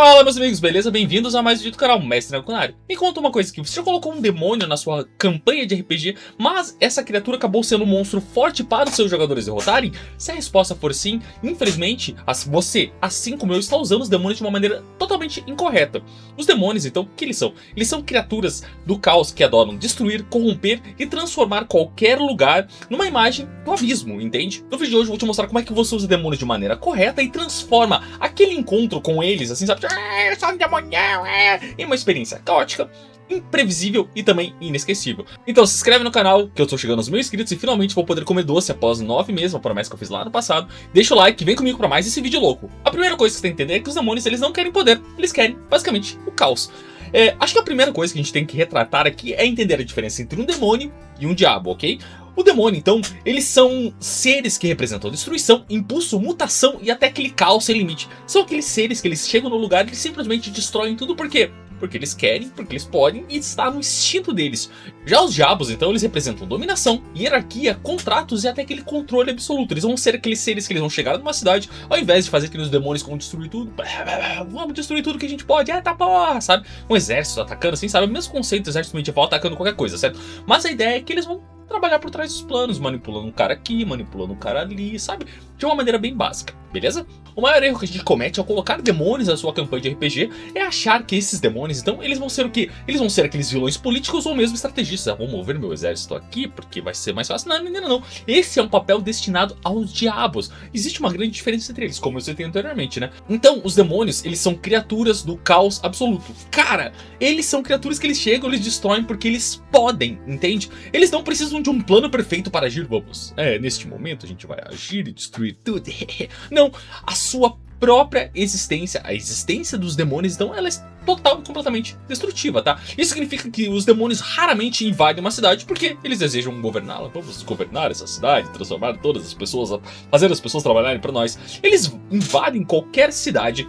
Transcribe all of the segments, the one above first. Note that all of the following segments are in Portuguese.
Fala, meus amigos, beleza? Bem-vindos a mais um vídeo do canal Mestre Draconário. Me conta uma coisa aqui, você já colocou um demônio na sua campanha de RPG, mas essa criatura acabou sendo um monstro forte para os seus jogadores derrotarem? Se a resposta for sim, infelizmente, você, assim como eu, está usando os demônios de uma maneira totalmente incorreta. Os demônios, então, o que eles são? Eles são criaturas do caos que adoram destruir, corromper e transformar qualquer lugar numa imagem do abismo, entende? No vídeo de hoje eu vou te mostrar como é que você usa demônios de maneira correta e transforma aquele encontro com eles, assim, sabe? Eu sou um demonião, em uma experiência caótica, imprevisível e também inesquecível. Então se inscreve no canal, que eu tô chegando aos 1000 inscritos e finalmente vou poder comer doce após 9 meses, uma promessa que eu fiz lá no passado. Deixa o like, vem comigo pra mais esse vídeo louco. A primeira coisa que você tem que entender é que os demônios, eles não querem poder, eles querem, basicamente, o caos. Acho que a primeira coisa que a gente tem que retratar aqui é entender a diferença entre um demônio e um diabo, ok? O demônio, então, eles são seres que representam destruição, impulso, mutação e até aquele caos sem limite. São aqueles seres que eles chegam no lugar e eles simplesmente destroem tudo, por quê? Porque eles querem, porque eles podem e está no instinto deles. Já os diabos, então, eles representam dominação, hierarquia, contratos e até aquele controle absoluto. Eles vão ser aqueles seres que eles vão chegar numa cidade, ao invés de fazer que os demônios vão destruir tudo, vamos destruir tudo que a gente pode, tá porra, sabe? Um exército atacando, assim, sabe? O mesmo conceito do exército medieval atacando qualquer coisa, certo? Mas a ideia é que eles vão trabalhar por trás dos planos, manipulando um cara aqui, manipulando um cara ali, sabe? De uma maneira bem básica, beleza? O maior erro que a gente comete ao colocar demônios na sua campanha de RPG é achar que esses demônios, então, eles vão ser o quê? Eles vão ser aqueles vilões políticos ou mesmo estrategistas. Vou mover meu exército aqui porque vai ser mais fácil. Não. Esse é um papel destinado aos diabos. Existe uma grande diferença entre eles, como eu citei anteriormente, né? Então, os demônios, eles são criaturas do caos absoluto. Cara, eles são criaturas que eles chegam, eles destroem porque eles podem, entende? Eles não precisam de um plano perfeito para agir, vamos. Neste momento a gente vai agir e destruir tudo. Não, a sua própria existência, a existência dos demônios, então, ela é total e completamente destrutiva, tá? Isso significa que os demônios raramente invadem uma cidade porque eles desejam governá-la. Vamos governar essa cidade, transformar todas as pessoas, fazer as pessoas trabalharem para nós. Eles invadem qualquer cidade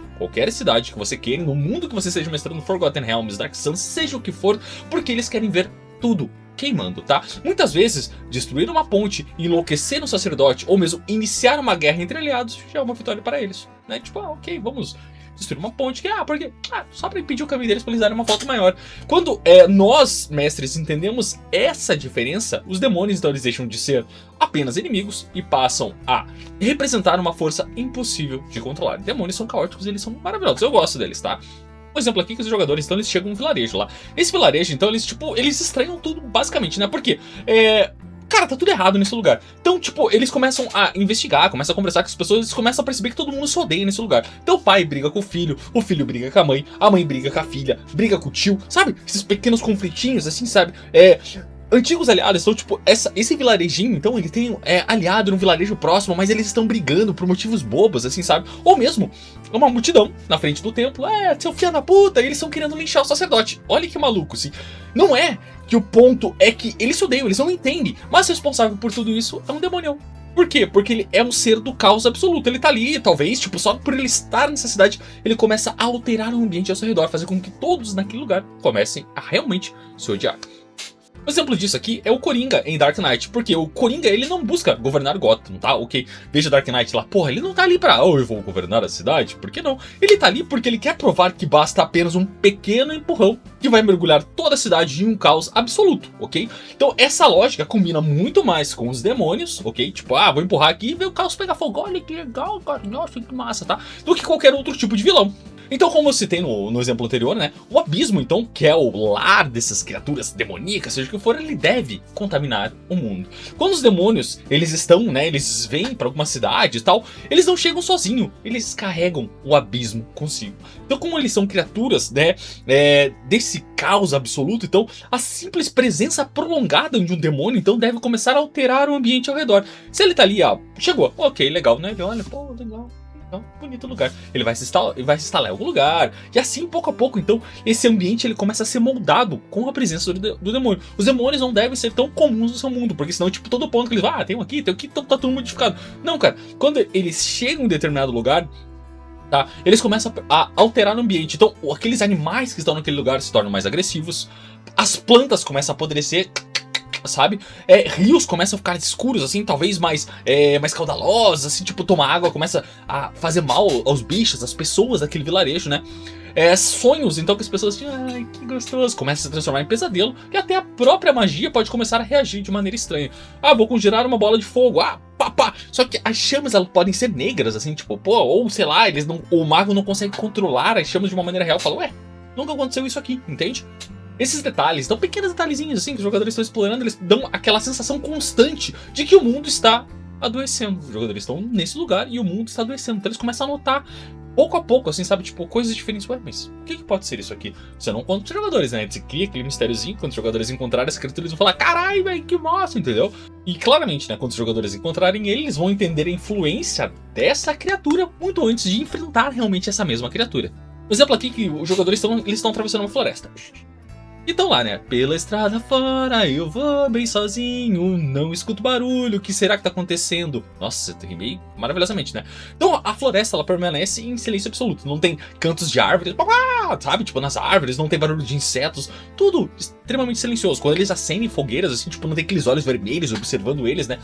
que você queira, no mundo que você esteja mestrando, Forgotten Realms, Dark Sun, seja o que for, porque eles querem ver tudo queimando, tá? Muitas vezes, destruir uma ponte, enlouquecer um sacerdote, ou mesmo iniciar uma guerra entre aliados, já é uma vitória para eles, né? Tipo, ok, vamos destruir uma ponte, porque só para impedir o caminho deles para eles darem uma volta maior. Quando nós, mestres, entendemos essa diferença, os demônios, então, eles deixam de ser apenas inimigos e passam a representar uma força impossível de controlar. Demônios são caóticos e eles são maravilhosos, eu gosto deles, tá? Um exemplo aqui que os jogadores, então, eles chegam num vilarejo lá. Esse vilarejo, então, eles estranham tudo, basicamente, né? Porque, cara, tá tudo errado nesse lugar. Então, tipo, eles começam a investigar, começam a conversar com as pessoas, eles começam a perceber que todo mundo se odeia nesse lugar. Então o pai briga com o filho briga com a mãe briga com a filha, briga com o tio, sabe? Esses pequenos conflitinhos, assim, sabe? Antigos aliados, então, tipo, esse vilarejinho, então, ele tem aliado no vilarejo próximo, mas eles estão brigando por motivos bobos, assim, sabe? Ou mesmo, uma multidão na frente do templo, seu filho da puta, e eles estão querendo linchar o sacerdote. Olha que maluco, assim. Não é que o ponto é que eles se odeiam, eles não entendem, mas o responsável por tudo isso é um demonião. Por quê? Porque ele é um ser do caos absoluto. Ele tá ali, talvez, tipo, só por ele estar nessa cidade, ele começa a alterar o ambiente ao seu redor, fazer com que todos naquele lugar comecem a realmente se odiar. Um exemplo disso aqui é o Coringa em Dark Knight, porque o Coringa, ele não busca governar Gotham, tá? Ok, veja Dark Knight lá, porra, ele não tá ali pra, eu vou governar a cidade, por que não? Ele tá ali porque ele quer provar que basta apenas um pequeno empurrão que vai mergulhar toda a cidade em um caos absoluto, ok? Então essa lógica combina muito mais com os demônios, ok? Tipo, vou empurrar aqui e ver o caos pegar fogo, olha que legal, cara, nossa, que massa, tá? Do que qualquer outro tipo de vilão. Então, como eu citei no exemplo anterior, né? O abismo, então, que é o lar dessas criaturas demoníacas, seja o que for, ele deve contaminar o mundo. Quando os demônios, eles estão, né? Eles vêm para alguma cidade e tal, eles não chegam sozinhos, eles carregam o abismo consigo. Então, como eles são criaturas, né? Desse caos absoluto, então, a simples presença prolongada de um demônio, então, deve começar a alterar o ambiente ao redor. Se ele tá ali, chegou, ok, legal, né? Ele olha, pô, legal. Bonito lugar. Ele vai se instalar em algum lugar. E assim, pouco a pouco, então, esse ambiente ele começa a ser moldado com a presença do demônio. Os demônios não devem ser tão comuns no seu mundo, porque senão, tipo, todo ponto que eles vão, tem um aqui, então tá tudo modificado. Não, cara. Quando eles chegam em determinado lugar, tá? Eles começam a alterar o ambiente. Então, aqueles animais que estão naquele lugar se tornam mais agressivos. As plantas começam a apodrecer. sabe? Rios começam a ficar escuros, assim, talvez mais caudalosos, assim, tipo, tomar água começa a fazer mal aos bichos, às pessoas daquele vilarejo, né? Sonhos, então, que as pessoas tinham, ai, que gostoso, começa a se transformar em pesadelo, e até a própria magia pode começar a reagir de maneira estranha. Ah, vou conjurar uma bola de fogo, pá. Só que as chamas, elas podem ser negras, assim, tipo, pô, ou sei lá, o mago não consegue controlar as chamas de uma maneira real, fala, ué, nunca aconteceu isso aqui, entende? Esses detalhes, então pequenos detalhezinhos assim que os jogadores estão explorando, eles dão aquela sensação constante de que o mundo está adoecendo. Os jogadores estão nesse lugar e o mundo está adoecendo. Então eles começam a notar pouco a pouco, assim, sabe, tipo, coisas diferentes. Ué, mas o que pode ser isso aqui? Você não conta pros jogadores, né? Você cria aquele mistériozinho, quando os jogadores encontrarem essa criatura, eles vão falar, carai, velho, que massa, entendeu? E claramente, né, quando os jogadores encontrarem ele, eles vão entender a influência dessa criatura muito antes de enfrentar realmente essa mesma criatura. Um exemplo aqui que os jogadores estão atravessando uma floresta. E tão lá, né? Pela estrada fora, eu vou bem sozinho, não escuto barulho, o que será que tá acontecendo? Nossa, eu rimei maravilhosamente, né? Então a floresta, ela permanece em silêncio absoluto, não tem cantos de árvores, sabe? Tipo, nas árvores, não tem barulho de insetos, tudo extremamente silencioso. Quando eles acendem fogueiras, assim, tipo, não tem aqueles olhos vermelhos observando eles, né?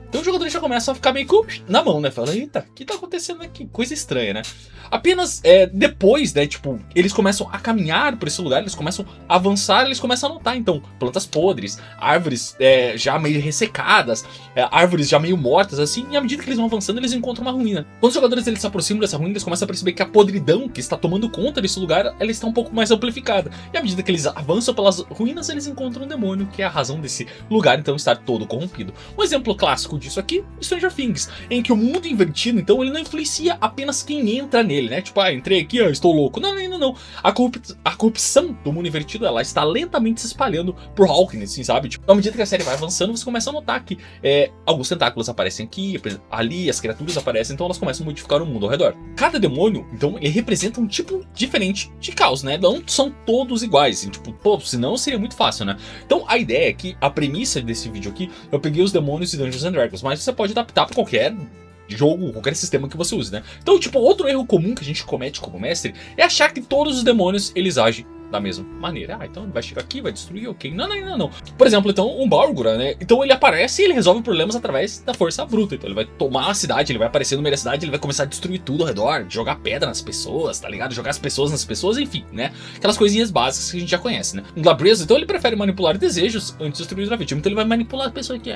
Então os jogadores já começam a ficar meio na mão, né? Fala, eita, o que tá acontecendo aqui? Coisa estranha, né? Apenas depois, né, tipo, eles começam a caminhar por esse lugar, eles começam a avançar, eles começam a notar, então, plantas podres, árvores já meio ressecadas, árvores já meio mortas, assim, e à medida que eles vão avançando, eles encontram uma ruína. Quando os jogadores eles se aproximam dessa ruína, eles começam a perceber que a podridão que está tomando conta desse lugar, ela está um pouco mais amplificada. E à medida que eles avançam pelas ruínas, eles encontram um demônio, que é a razão desse lugar, então, estar todo corrompido. Um exemplo clássico disso aqui, Stranger Things, em que o mundo invertido, então, ele não influencia apenas quem entra nele, né? Tipo, entrei aqui, estou louco. Não. A corrupção do mundo invertido, ela está lentamente se espalhando por Hawkins, assim, sabe? Tipo, à medida que a série vai avançando, você começa a notar que alguns tentáculos aparecem aqui, ali, as criaturas aparecem, então elas começam a modificar o mundo ao redor. Cada demônio, então, ele representa um tipo diferente de caos, né? Não são todos iguais, assim, tipo, pô, senão seria muito fácil, né? Então, a ideia é que a premissa desse vídeo aqui, eu peguei os demônios de Dungeons and Dragons, mas você pode adaptar para qualquer jogo, qualquer sistema que você use, né? Então, tipo, outro erro comum que a gente comete como mestre é achar que todos os demônios, eles agem da mesma maneira. Então ele vai chegar aqui, vai destruir, ok. Não. Por exemplo, então, um Balgura, né? Então ele aparece e ele resolve problemas através da força bruta. Então ele vai tomar a cidade, ele vai aparecer no meio da cidade, ele vai começar a destruir tudo ao redor, jogar pedra nas pessoas, tá ligado? Jogar as pessoas nas pessoas, enfim, né? Aquelas coisinhas básicas que a gente já conhece, né? Um Glabreza, então ele prefere manipular desejos antes de destruir o vítima. Então ele vai manipular a pessoa que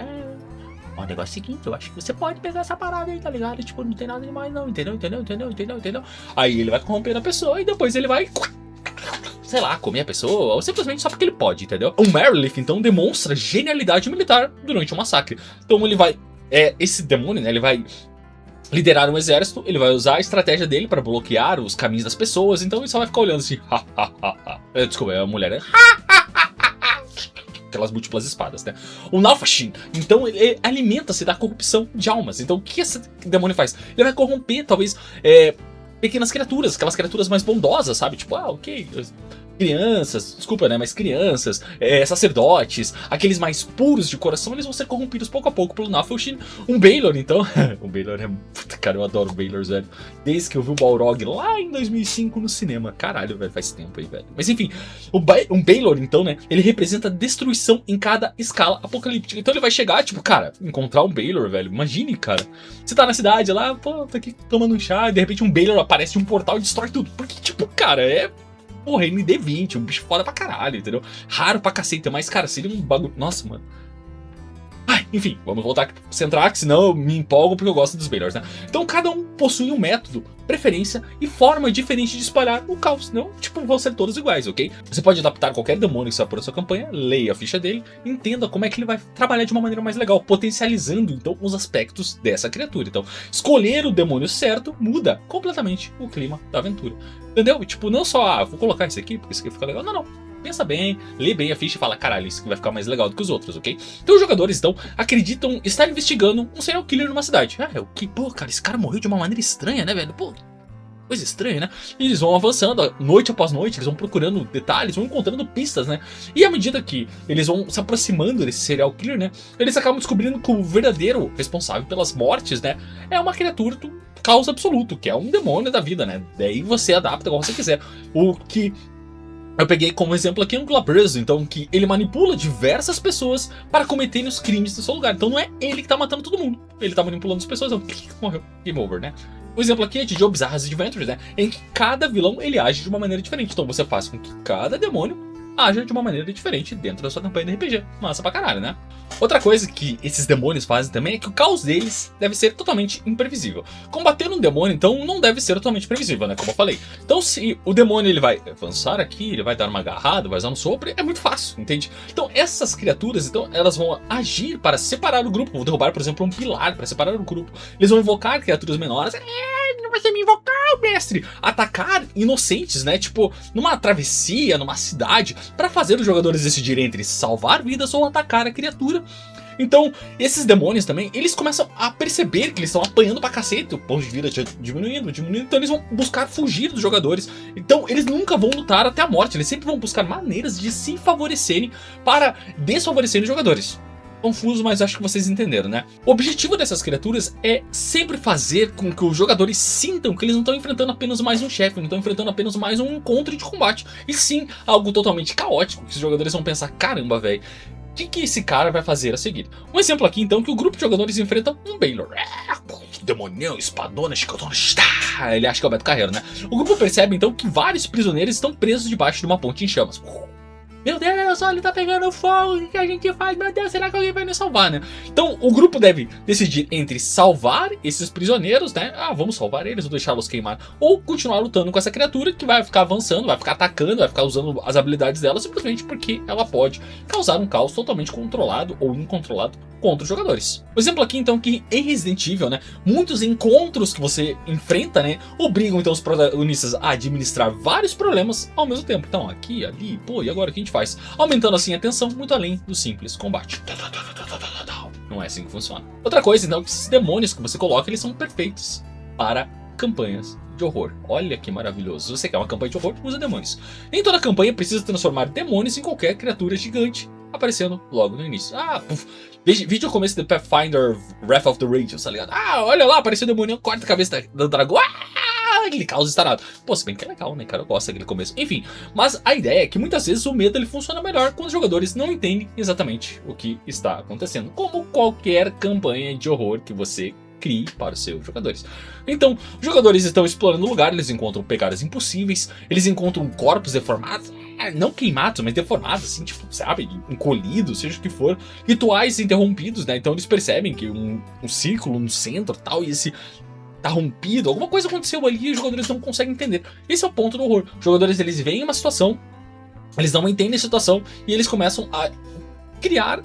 o negócio é o seguinte, eu acho que você pode pegar essa parada aí, tá ligado? Tipo, não tem nada demais não, entendeu? Aí ele vai corrompendo a pessoa e depois ele vai, sei lá, comer a pessoa, ou simplesmente só porque ele pode, entendeu? O Merilith, então, demonstra genialidade militar durante um massacre. Então ele vai, esse demônio, né, ele vai liderar um exército, ele vai usar a estratégia dele pra bloquear os caminhos das pessoas, então ele só vai ficar olhando assim, desculpa, é a mulher, né? Aquelas múltiplas espadas, né? O Nalfashin, então, ele alimenta-se da corrupção de almas. Então, o que esse demônio faz? Ele vai corromper, talvez, pequenas criaturas, aquelas criaturas mais bondosas, sabe? Tipo, ok, crianças, desculpa, né? Mas crianças, sacerdotes, aqueles mais puros de coração, eles vão ser corrompidos pouco a pouco pelo Nalfashin. Um Baylor, então, o Baylor é... Puta, cara, eu adoro o Baylor, velho. Desde que eu vi o Balrog lá em 2005 no cinema. Caralho, velho, faz tempo aí, velho. Mas enfim, um Baylor, então, né? Ele representa destruição em cada escala apocalíptica. Então ele vai chegar, tipo, cara, encontrar um Baylor, velho. Imagine, cara. Você tá na cidade lá, pô, tá aqui tomando um chá, e de repente um Baylor aparece de um portal e destrói tudo. Porque, tipo, cara, porra, MD20, um bicho foda pra caralho, entendeu? Raro pra cacete, mas, cara, seria um bagulho... Nossa, mano. Enfim, vamos voltar aqui pro centrar, que senão eu me empolgo porque eu gosto dos Baylors, né? Então cada um possui um método, preferência e forma diferente de espalhar o caos, não, tipo, vão ser todos iguais, ok? Você pode adaptar qualquer demônio que você for na sua campanha, leia a ficha dele, entenda como é que ele vai trabalhar de uma maneira mais legal, potencializando, então, os aspectos dessa criatura. Então, escolher o demônio certo muda completamente o clima da aventura, entendeu? Tipo, não só, vou colocar isso aqui porque isso aqui fica legal, não. Pensa bem, lê bem a ficha e fala, caralho, isso aqui vai ficar mais legal do que os outros, ok? Então os jogadores, então, acreditam estar investigando um serial killer numa cidade. O que? Pô, cara, esse cara morreu de uma maneira estranha, né, velho? Pô, coisa estranha, né? E eles vão avançando, noite após noite, eles vão procurando detalhes, vão encontrando pistas, né? E à medida que eles vão se aproximando desse serial killer, né? Eles acabam descobrindo que o verdadeiro responsável pelas mortes, né? É uma criatura do caos absoluto, que é um demônio da vida, né? Daí você adapta como você quiser. O que Eu peguei como exemplo aqui um Glabrezo, então, que ele manipula diversas pessoas para cometerem os crimes no seu lugar. Então não é ele que tá matando todo mundo, ele tá manipulando as pessoas, então morreu, game over, né? O exemplo aqui é de Joe Bizarre's Adventures, né? Em que cada vilão ele age de uma maneira diferente. Então você faz com que cada demônio haja de uma maneira diferente dentro da sua campanha de RPG. Massa pra caralho, né? Outra coisa que esses demônios fazem também é que o caos deles deve ser totalmente imprevisível. Combater um demônio, então, não deve ser totalmente previsível, né? Como eu falei. Então, se o demônio ele vai avançar aqui, ele vai dar uma agarrada, vai usar um sopro, é muito fácil, entende? Então, essas criaturas, então, elas vão agir para separar o grupo. Vão derrubar, por exemplo, um pilar para separar o grupo. Eles vão invocar criaturas menores. Não vai ser me invocar, mestre! Atacar inocentes, né? Tipo, numa travessia, numa cidade, para fazer os jogadores decidirem entre salvar vidas ou atacar a criatura. Então, esses demônios também, eles começam a perceber que eles estão apanhando pra cacete, o ponto de vida diminuindo, então eles vão buscar fugir dos jogadores. Então, eles nunca vão lutar até a morte, eles sempre vão buscar maneiras de se favorecerem para desfavorecerem os jogadores. Confuso, mas acho que vocês entenderam, né? O objetivo dessas criaturas é sempre fazer com que os jogadores sintam que eles não estão enfrentando apenas mais um chefe, não estão enfrentando apenas mais um encontro de combate, e sim algo totalmente caótico, que os jogadores vão pensar, caramba, velho, o que esse cara vai fazer a seguir? Um exemplo aqui, então, que o grupo de jogadores enfrenta um Baylor. Demonião, espadona, chicotona, ele acha que é o Beto Carreiro, né? O grupo percebe, então, que vários prisioneiros estão presos debaixo de uma ponte em chamas. Meu Deus, olha, ele tá pegando fogo, o que a gente faz? Meu Deus, será que alguém vai nos salvar, né? Então, o grupo deve decidir entre salvar esses prisioneiros, né? Ah, vamos salvar eles ou deixá-los queimar. Ou continuar lutando com essa criatura que vai ficar avançando, vai ficar atacando, vai ficar usando as habilidades dela simplesmente porque ela pode causar um caos totalmente controlado ou incontrolado contra os jogadores. O exemplo aqui, então, que em Resident Evil, né, muitos encontros que você enfrenta, né, obrigam, então, os protagonistas a administrar vários problemas ao mesmo tempo. Então, aqui, ali, pô, e agora o que a gente faz? Aumentando, assim, a tensão muito além do simples combate. Não é assim que funciona. Outra coisa, então, que esses demônios que você coloca, eles são perfeitos para campanhas de horror. Olha que maravilhoso. Se você quer uma campanha de horror, usa demônios. Nem toda campanha precisa transformar demônios em qualquer criatura gigante aparecendo logo no início. Ah, puf. Vídeo começo do Pathfinder Wrath of the Rangers, tá ligado? Ah, olha lá, apareceu o demônio, corta a cabeça do dragão. Ah, aquele caos estarado. Pô, se bem que é legal, né, cara? Eu gosto daquele começo. Enfim, mas a ideia é que muitas vezes o medo ele funciona melhor quando os jogadores não entendem exatamente o que está acontecendo. Como qualquer campanha de horror que você crie para os seus jogadores. Então, os jogadores estão explorando o lugar, eles encontram pegadas impossíveis, eles encontram corpos deformados, não queimados, mas deformados, assim, tipo, sabe, encolhidos, seja o que for, rituais interrompidos, né? Então eles percebem que um círculo no centro, tal, e esse tá rompido, alguma coisa aconteceu ali e os jogadores não conseguem entender. Esse é o ponto do horror. Os jogadores, eles veem uma situação, eles não entendem a situação e eles começam a criar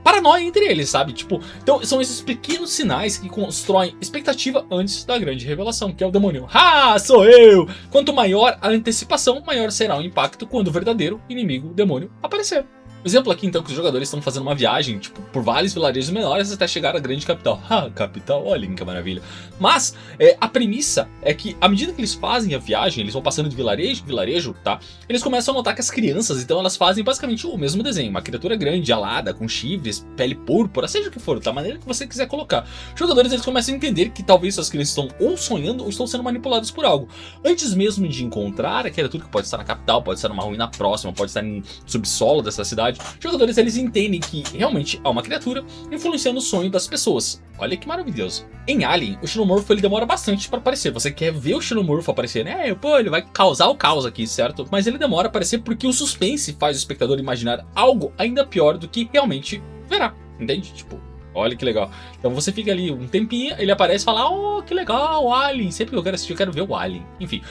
paranoia entre eles, sabe? Tipo, então são esses pequenos sinais que constroem expectativa antes da grande revelação, que é o demônio. Ah, sou eu! Quanto maior a antecipação, maior será o impacto quando o verdadeiro inimigo, o demônio, aparecer. Exemplo aqui, então, que os jogadores estão fazendo uma viagem, tipo, por vários vilarejos menores até chegar à grande capital. Ah, capital, olha que maravilha. Mas, a premissa é que, à medida que eles fazem a viagem, eles vão passando de vilarejo em vilarejo, tá? Eles começam a notar que as crianças, então, elas fazem basicamente o mesmo desenho. Uma criatura grande, alada, com chifres, pele púrpura, seja o que for, da maneira que você quiser colocar. Os jogadores, eles começam a entender que talvez as crianças estão ou sonhando ou estão sendo manipuladas por algo. Antes mesmo de encontrar a criatura que pode estar na capital, pode estar numa ruína próxima, pode estar no subsolo dessa cidade, os jogadores eles entendem que realmente há uma criatura influenciando o sonho das pessoas. Olha que maravilhoso. Em Alien, o Xenomorfo ele demora bastante para aparecer. Você quer ver o Xenomorfo aparecer, né? Pô, ele vai causar o caos aqui, certo? Mas ele demora a aparecer porque o suspense faz o espectador imaginar algo ainda pior do que realmente verá. Entende? Tipo, olha que legal. Então você fica ali um tempinho, ele aparece e fala, oh, que legal, Alien. Sempre que eu quero assistir, eu quero ver o Alien. Enfim.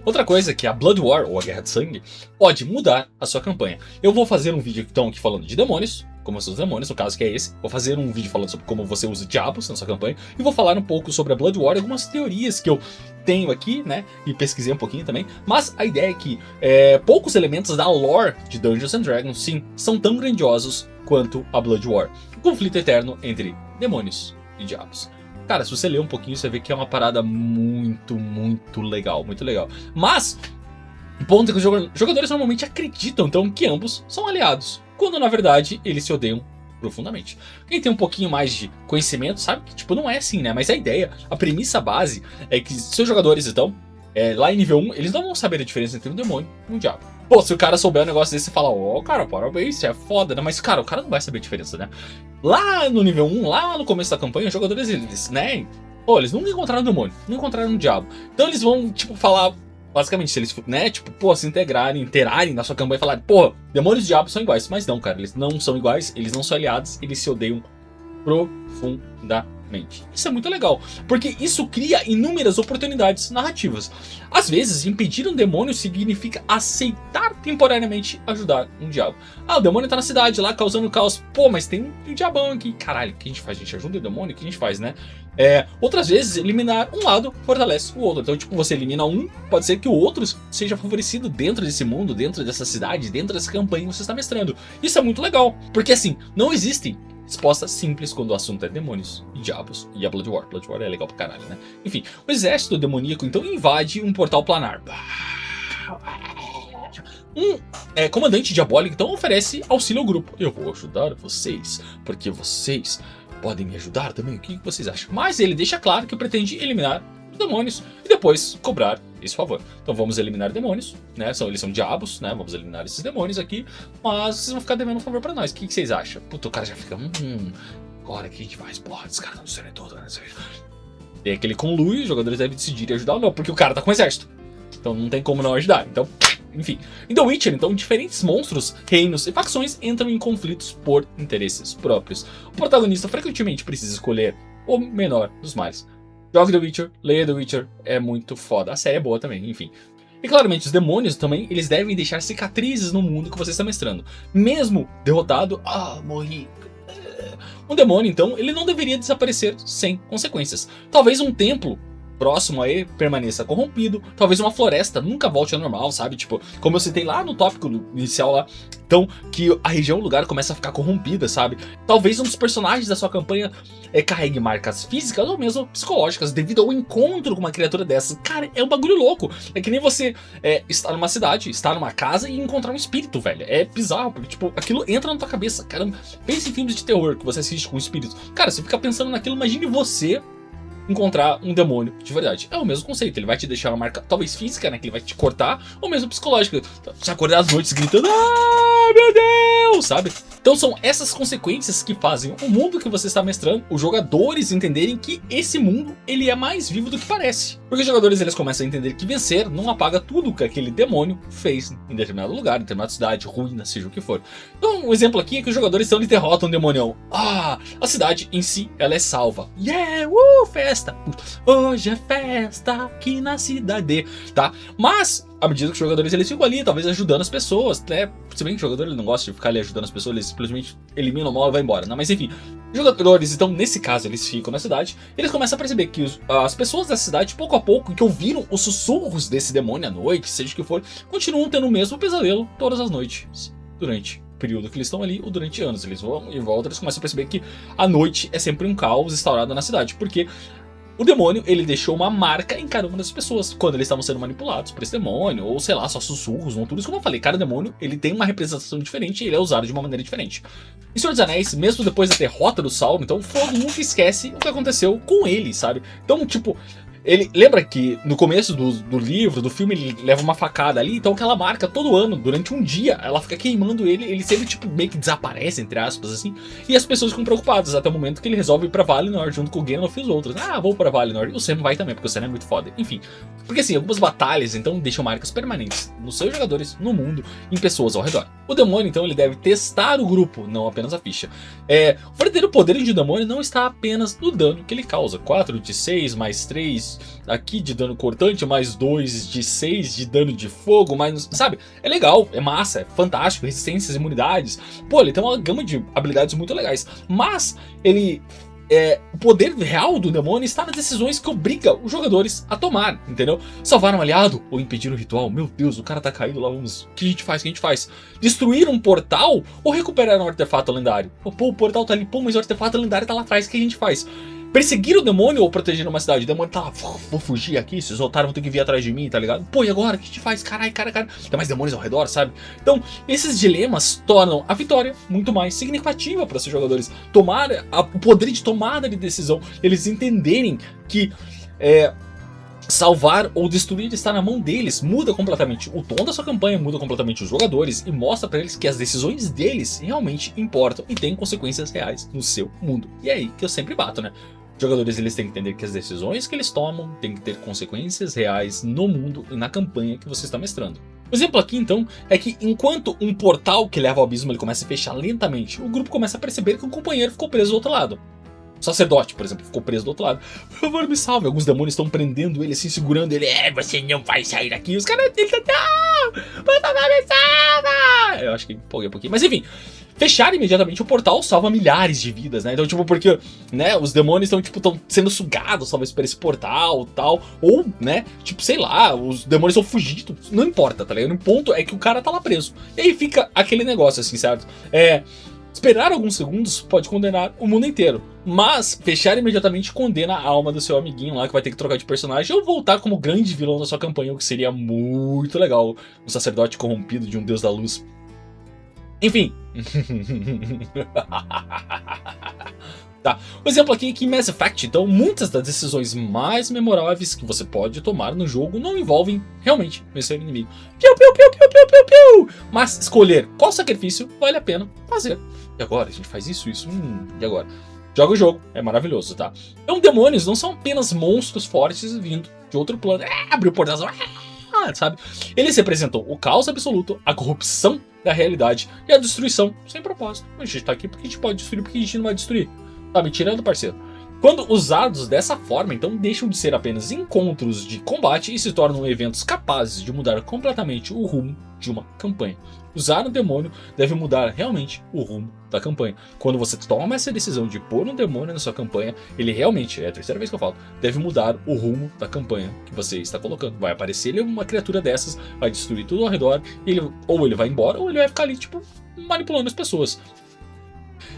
Outra coisa que a Blood War, ou a Guerra de Sangue, pode mudar a sua campanha. Eu vou fazer um vídeo então aqui falando de demônios, como você usa demônios, no caso que é esse. Vou fazer um vídeo falando sobre como você usa diabos na sua campanha. E vou falar um pouco sobre a Blood War, algumas teorias que eu tenho aqui, né? E pesquisei um pouquinho também. Mas a ideia é que poucos elementos da lore de Dungeons and Dragons, sim, são tão grandiosos quanto a Blood War. O conflito eterno entre demônios e diabos. Cara, se você ler um pouquinho, você vê que é uma parada muito, muito legal, muito legal. Mas, o ponto é que os jogadores normalmente acreditam, então, que ambos são aliados, quando na verdade eles se odeiam profundamente. Quem tem um pouquinho mais de conhecimento sabe que, tipo, não é assim, né? Mas a ideia, a premissa base é que seus jogadores, então, lá em nível 1, eles não vão saber a diferença entre um demônio e um diabo. Pô, se o cara souber um negócio desse, você fala, cara, parabéns, você é foda, né? Mas, cara, o cara não vai saber a diferença, né? Lá no nível 1, lá no começo da campanha, os jogadores, eles, né? Pô, eles nunca encontraram um demônio, não encontraram um diabo. Então eles vão, tipo, falar, basicamente, se eles, né, tipo, pô, se integrarem, interarem na sua campanha e falarem, pô, demônios e diabos são iguais. Mas não, cara, eles não são iguais, eles não são aliados, eles se odeiam profundamente. Isso é muito legal, porque isso cria inúmeras oportunidades narrativas. Às vezes, impedir um demônio significa aceitar temporariamente ajudar um diabo. O demônio tá na cidade lá causando caos. Pô, mas tem um diabão aqui. Caralho, o que a gente faz? A gente ajuda o demônio? O que a gente faz, né? Outras vezes, eliminar um lado fortalece o outro. Então, tipo, você elimina um, pode ser que o outro seja favorecido dentro desse mundo, dentro dessa cidade, dentro dessa campanha que você está mestrando. Isso é muito legal, porque assim, não existem resposta simples quando o assunto é demônios e diabos e a Blood War. Blood War é legal pra caralho, né? Enfim, o exército demoníaco então invade um portal planar. Comandante diabólico então oferece auxílio ao grupo. Eu vou ajudar vocês, porque vocês podem me ajudar também. O que vocês acham? Mas ele deixa claro que pretende eliminar os demônios e depois cobrar esse favor. Então vamos eliminar demônios, né? Eles são diabos, né? Vamos eliminar esses demônios aqui, mas vocês vão ficar devendo um favor pra nós. O que vocês acham? Puta, o cara já fica, agora o que a gente faz? Porra, esse cara não sei todo, né? Tem aquele conluio, os jogadores devem decidir ajudar ou não, porque o cara tá com o exército. Então não tem como não ajudar. Então, enfim. Em The Witcher, então, diferentes monstros, reinos e facções entram em conflitos por interesses próprios. O protagonista frequentemente precisa escolher o menor dos males. Jogue The Witcher, leia The Witcher, é muito foda. A série é boa também, enfim. E claramente, os demônios também, eles devem deixar cicatrizes no mundo que você está mestrando. Mesmo derrotado, morri. Um demônio, então, ele não deveria desaparecer sem consequências. Talvez um templo próximo a ele permaneça corrompido, talvez uma floresta nunca volte ao normal, sabe? Tipo, como eu citei lá no tópico inicial lá, então, que a região, o lugar começa a ficar corrompida, sabe? Talvez um dos personagens da sua campanha carregue marcas físicas ou mesmo psicológicas devido ao encontro com uma criatura dessas. Cara, é um bagulho louco. É que nem você estar numa cidade, estar numa casa e encontrar um espírito, velho. É bizarro, porque, tipo, aquilo entra na tua cabeça. Caramba, pense em filmes de terror que você assiste com espíritos. Cara, você fica pensando naquilo, imagine você encontrar um demônio de verdade. É o mesmo conceito, ele vai te deixar uma marca, talvez física, né, que ele vai te cortar, ou mesmo psicológica. Você acordar às noites gritando, meu Deus, sabe? Então são essas consequências que fazem o mundo que você está mestrando, os jogadores entenderem que esse mundo, ele é mais vivo do que parece. Porque os jogadores, eles começam a entender que vencer não apaga tudo que aquele demônio fez em determinado lugar, em determinada cidade, ruína, seja o que for. Então um exemplo aqui é que os jogadores estão ali derrotam um demonião. A cidade em si, ela é salva. Yeah, festa! Hoje é festa aqui na cidade, tá? Mas, à medida que os jogadores eles ficam ali, talvez ajudando as pessoas, né? Se bem que o jogador ele não gosta de ficar ali ajudando as pessoas, ele simplesmente elimina o mal e vai embora, né? Mas enfim, os jogadores, então, nesse caso, eles ficam na cidade, eles começam a perceber que as pessoas da cidade, pouco a pouco, que ouviram os sussurros desse demônio à noite, seja o que for, continuam tendo o mesmo pesadelo todas as noites, durante o período que eles estão ali, ou durante anos. Eles vão e voltam, eles começam a perceber que a noite é sempre um caos instaurado na cidade, porque o demônio, ele deixou uma marca em cada uma das pessoas, quando eles estavam sendo manipulados por esse demônio, ou sei lá, só sussurros, não tudo isso. Como eu falei, cada demônio, ele tem uma representação diferente e ele é usado de uma maneira diferente. Em Senhor dos Anéis, mesmo depois da derrota do Sauron, então o Frodo nunca esquece o que aconteceu com ele, sabe? Então, tipo, ele lembra que no começo do livro, do filme, ele leva uma facada ali, então aquela marca todo ano, durante um dia, ela fica queimando ele sempre tipo meio que desaparece, entre aspas, assim, e as pessoas ficam preocupadas até o momento que ele resolve ir pra Valinor junto com o Gandalf e os outros. Vou pra Valinor, e o Sam vai também, porque o Sam é muito foda, enfim. Porque assim, algumas batalhas então deixam marcas permanentes nos seus jogadores, no mundo, em pessoas ao redor. O demônio então ele deve testar o grupo, não apenas a ficha. O verdadeiro poder de um demônio não está apenas no dano que ele causa, 4 de 6 mais 3 aqui de dano cortante, mais 2 de 6 de dano de fogo, mais, sabe? É legal, é massa, é fantástico, resistências, imunidades. Pô, ele tem uma gama de habilidades muito legais, mas ele... o poder real do demônio está nas decisões que obriga os jogadores a tomar, entendeu? Salvar um aliado ou impedir um ritual. Meu Deus, o cara tá caído lá, vamos... O que a gente faz? O que a gente faz? Destruir um portal ou recuperar um artefato lendário? Pô, o portal tá ali, pô, mas o artefato lendário tá lá atrás, o que a gente faz? Perseguir o demônio ou proteger uma cidade? O demônio tá lá, vou fugir aqui, esses otários vão ter que vir atrás de mim, tá ligado? Pô, e agora? O que a gente faz? Caralho. Tem mais demônios ao redor, sabe? Então, esses dilemas tornam a vitória muito mais significativa para seus jogadores. O poder de tomada de decisão, eles entenderem que salvar ou destruir está na mão deles, muda completamente o tom da sua campanha, muda completamente os jogadores e mostra pra eles que as decisões deles realmente importam e têm consequências reais no seu mundo. E é aí que eu sempre bato, né? Os jogadores eles têm que entender que as decisões que eles tomam têm que ter consequências reais no mundo e na campanha que você está mestrando. O exemplo aqui então é que enquanto um portal que leva ao abismo ele começa a fechar lentamente, o grupo começa a perceber que o companheiro ficou preso do outro lado. O sacerdote, por exemplo, ficou preso do outro lado. Por favor, me salve. Alguns demônios estão prendendo ele, assim, segurando ele. Você não vai sair daqui. Os caras tentam, não! Por favor, me salva! Eu acho que empolguei um pouquinho. Mas enfim, fechar imediatamente o portal salva milhares de vidas, né? Então, tipo, porque, né, os demônios estão, tipo, tão sendo sugados, talvez, por esse portal e tal. Ou, né, tipo, sei lá, os demônios estão fugindo. Não importa, tá ligado? O ponto é que o cara tá lá preso. E aí fica aquele negócio, assim, certo? Esperar alguns segundos pode condenar o mundo inteiro, mas fechar imediatamente condena a alma do seu amiguinho lá que vai ter que trocar de personagem ou voltar como grande vilão da sua campanha, o que seria muito legal, um sacerdote corrompido de um deus da luz. Enfim. Tá. O exemplo aqui é que em Mass Effect, então, muitas das decisões mais memoráveis que você pode tomar no jogo não envolvem realmente vencer o inimigo. Piu, piu, piu, piu, piu, piu, piu. Mas escolher qual sacrifício vale a pena fazer. E agora? A gente faz isso? E agora? Joga o jogo, é maravilhoso, tá? Então, demônios não são apenas monstros fortes vindo de outro plano. Abre o portal, sabe? Eles representam o caos absoluto, a corrupção da realidade e a destruição sem propósito. A gente tá aqui porque a gente pode destruir, porque a gente não vai destruir. Tá me tirando, parceiro? Quando usados dessa forma, então deixam de ser apenas encontros de combate e se tornam eventos capazes de mudar completamente o rumo de uma campanha. Usar um demônio deve mudar realmente o rumo da campanha. Quando você toma essa decisão de pôr um demônio na sua campanha, ele realmente, é a terceira vez que eu falo, deve mudar o rumo da campanha que você está colocando. Vai aparecer ele uma criatura dessas, vai destruir tudo ao redor, e ou ele vai embora, ou ele vai ficar ali, tipo, manipulando as pessoas.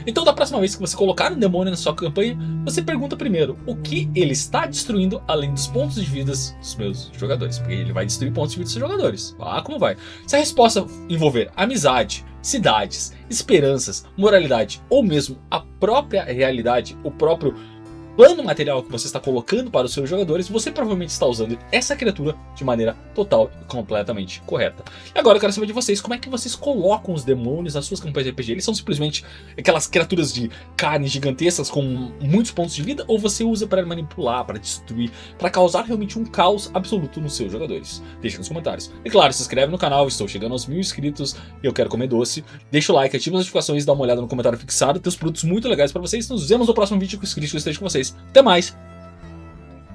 Então, da próxima vez que você colocar um demônio na sua campanha, você pergunta primeiro o que ele está destruindo além dos pontos de vida dos meus jogadores. Porque ele vai destruir pontos de vida dos seus jogadores. Ah, como vai? Se a resposta envolver amizade, cidades, esperanças, moralidade ou mesmo a própria realidade, o próprio plano material que você está colocando para os seus jogadores, você provavelmente está usando essa criatura de maneira total e completamente correta. E agora eu quero saber de vocês, como é que vocês colocam os demônios nas suas campanhas de RPG? Eles são simplesmente aquelas criaturas de carne gigantescas com muitos pontos de vida? Ou você usa para manipular, para destruir, para causar realmente um caos absoluto nos seus jogadores? Deixa nos comentários. E claro, se inscreve no canal, estou chegando aos 1000 inscritos e eu quero comer doce. Deixa o like, ativa as notificações, dá uma olhada no comentário fixado, tem os produtos muito legais para vocês. Nos vemos no próximo vídeo, que o Cristo esteja com vocês. Até mais!